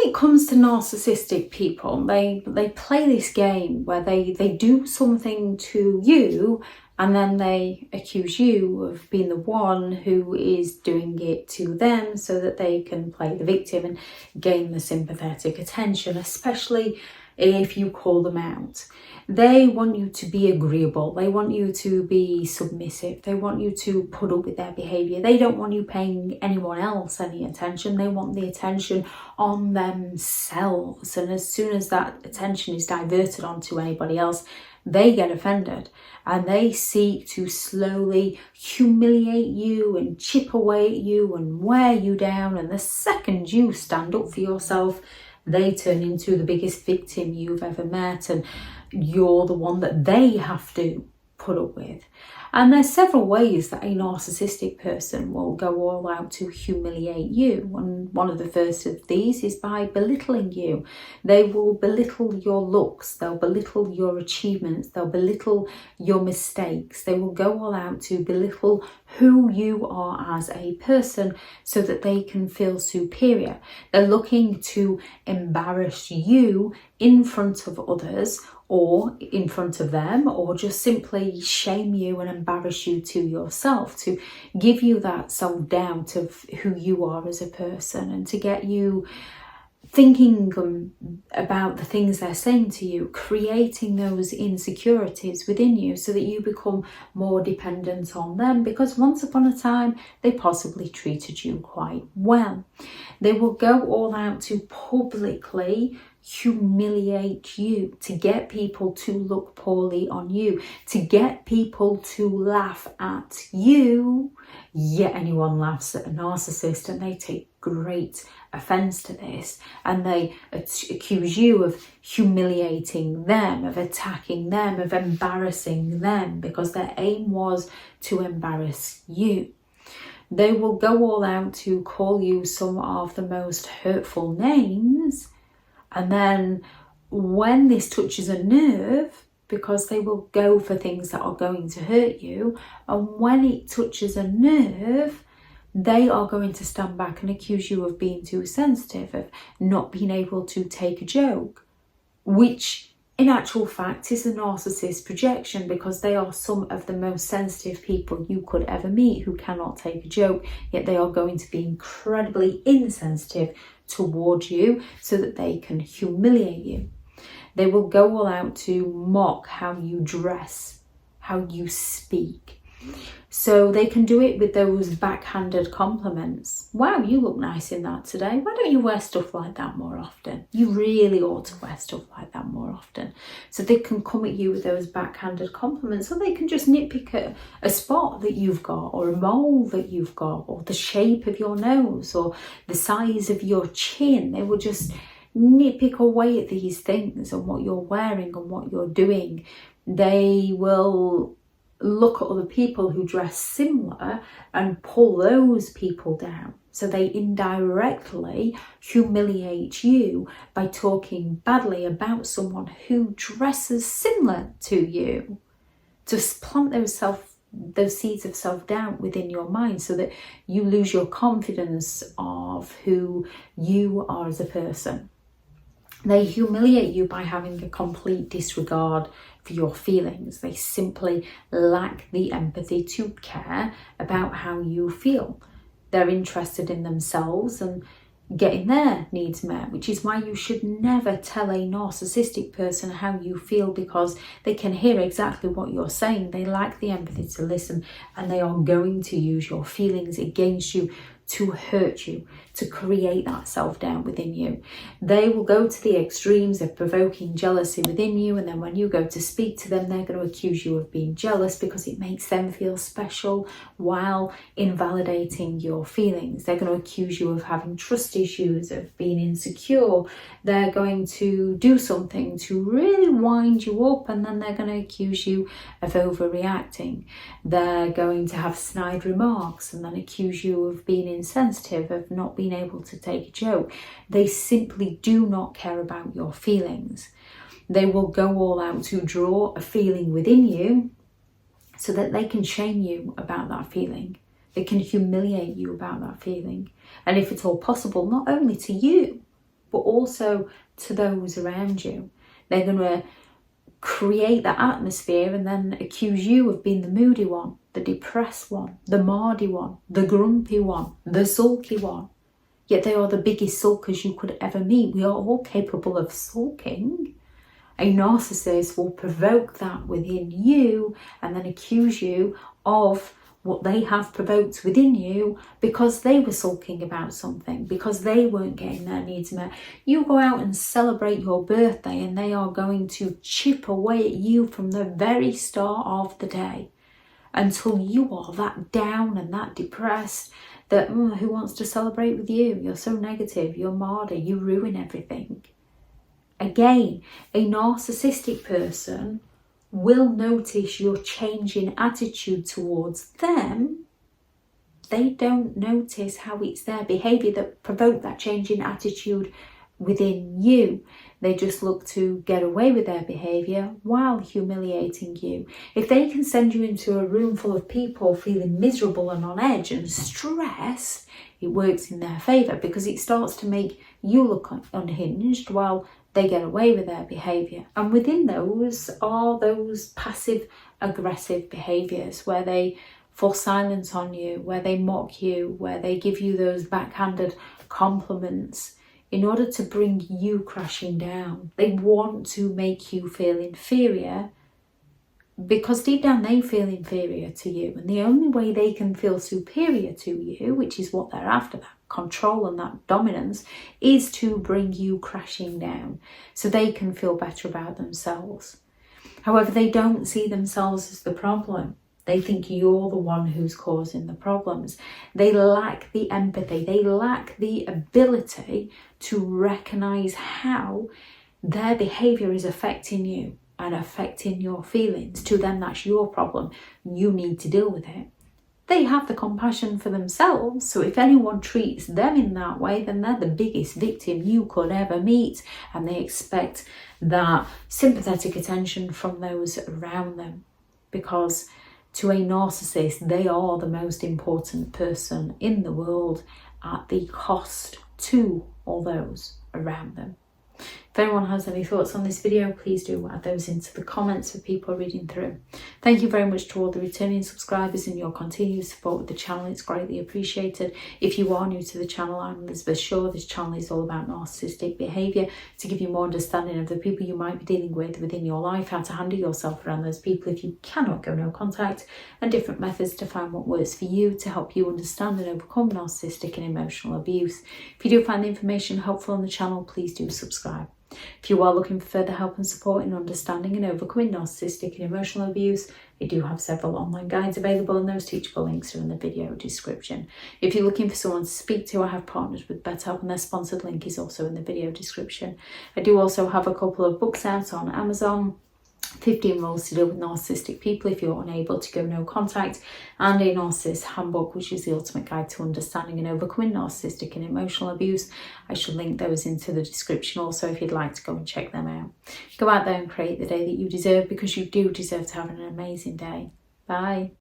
it comes to narcissistic people, they play this game where they do something to you and then they accuse you of being the one who is doing it to them so that they can play the victim and gain the sympathetic attention, especially if you call them out. They want you to be agreeable. They want you to be submissive. They want you to put up with their behaviour. They don't want you paying anyone else any attention. They want the attention on themselves. And as soon as that attention is diverted onto anybody else, they get offended and they seek to slowly humiliate you and chip away at you and wear you down. And the second you stand up for yourself, they turn into the biggest victim you've ever met, and you're the one that they have to put up with. And there's several ways that a narcissistic person will go all out to humiliate you. And one of the first of these is by belittling you. They will belittle your looks, they'll belittle your achievements, they'll belittle your mistakes. They will go all out to belittle who you are as a person so that they can feel superior. They're looking to embarrass you in front of others, or in front of them, or just simply shame you and embarrass you to yourself, to give you that self-doubt of who you are as a person, and to get you thinking about the things they're saying to you, creating those insecurities within you so that you become more dependent on them, because once upon a time they possibly treated you quite well. They will go all out to publicly humiliate you, to get people to look poorly on you, to get people to laugh at you. Yet anyone laughs at a narcissist and they take great offense to this, and they accuse you of humiliating them, of attacking them, of embarrassing them, because their aim was to embarrass you. They will go all out to call you some of the most hurtful names, and then when this touches a nerve, because they will go for things that are going to hurt you, and when it touches a nerve, they are going to stand back and accuse you of being too sensitive, of not being able to take a joke, which in actual fact is a narcissist projection, because they are some of the most sensitive people you could ever meet who cannot take a joke, yet they are going to be incredibly insensitive towards you so that they can humiliate you. They will go all out to mock how you dress, how you speak. So they can do it with those backhanded compliments. Wow, you look nice in that today. Why don't you wear stuff like that more often? You really ought to wear stuff like that more often. So they can come at you with those backhanded compliments, or they can just nitpick at a spot that you've got, or a mole that you've got, or the shape of your nose, or the size of your chin. They will just nitpick away at these things and what you're wearing and what you're doing. They will look at other people who dress similar and pull those people down. So they indirectly humiliate you by talking badly about someone who dresses similar to you, to plant those seeds of self-doubt within your mind so that you lose your confidence of who you are as a person. They humiliate you by having a complete disregard for your feelings. They simply lack the empathy to care about how you feel. They're interested in themselves and getting their needs met, which is why you should never tell a narcissistic person how you feel, because they can hear exactly what you're saying. They lack the empathy to listen, and they are going to use your feelings against you to hurt you, to create that self-doubt within you. They will go to the extremes of provoking jealousy within you, and then when you go to speak to them, they're going to accuse you of being jealous because it makes them feel special while invalidating your feelings. They're going to accuse you of having trust issues, of being insecure. They're going to do something to really wind you up, and then they're going to accuse you of overreacting. They're going to have snide remarks and then accuse you of being insensitive, of not being able to take a joke. They simply do not care about your feelings. They will go all out to draw a feeling within you so that they can shame you about that feeling. They can humiliate you about that feeling. And if it's all possible, not only to you, but also to those around you. They're going to create that atmosphere and then accuse you of being the moody one, the depressed one, the mardy one, the grumpy one, the sulky one. Yet they are the biggest sulkers you could ever meet. We are all capable of sulking. A narcissist will provoke that within you and then accuse you of what they have provoked within you because they were sulking about something, because they weren't getting their needs met. You go out and celebrate your birthday and they are going to chip away at you from the very start of the day until you are that down and that depressed that who wants to celebrate with you? You're so negative, you're mardy, you ruin everything. Again, a narcissistic person will notice your change in attitude towards them. They don't notice how it's their behaviour that provoked that change in attitude within you. They just look to get away with their behaviour while humiliating you. If they can send you into a room full of people feeling miserable and on edge and stressed, it works in their favour because it starts to make you look unhinged while they get away with their behaviour. And within those are those passive aggressive behaviours where they force silence on you, where they mock you, where they give you those backhanded compliments in order to bring you crashing down. They want to make you feel inferior because deep down they feel inferior to you. And the only way they can feel superior to you, which is what they're after, that control and that dominance, is to bring you crashing down so they can feel better about themselves. However, they don't see themselves as the problem. They think you're the one who's causing the problems. They lack the empathy. They lack the ability to recognise how their behaviour is affecting you and affecting your feelings. To them, that's your problem. You need to deal with it. They have the compassion for themselves. So if anyone treats them in that way, then they're the biggest victim you could ever meet. And they expect that sympathetic attention from those around them. Because to a narcissist, they are the most important person in the world at the cost to all those around them. If anyone has any thoughts on this video, please do add those into the comments for people reading through. Thank you very much to all the returning subscribers and your continued support with the channel. It's greatly appreciated. If you are new to the channel, I'm Elizabeth Shaw. This channel is all about narcissistic behaviour to give you more understanding of the people you might be dealing with within your life, how to handle yourself around those people if you cannot go no contact, and different methods to find what works for you to help you understand and overcome narcissistic and emotional abuse. If you do find the information helpful on the channel, please do subscribe. If you are looking for further help and support in understanding and overcoming narcissistic and emotional abuse, I do have several online guides available, and those teachable links are in the video description. If you're looking for someone to speak to, I have partnered with BetterHelp, and their sponsored link is also in the video description. I do also have a couple of books out on Amazon. 15 Rules to Deal with Narcissistic People if you're unable to go no contact, and a Narcissists Handbook, which is the ultimate guide to understanding and overcoming narcissistic and emotional abuse. I shall link those into the description also if you'd like to go and check them out. Go out there and create the day that you deserve, because you do deserve to have an amazing day. Bye.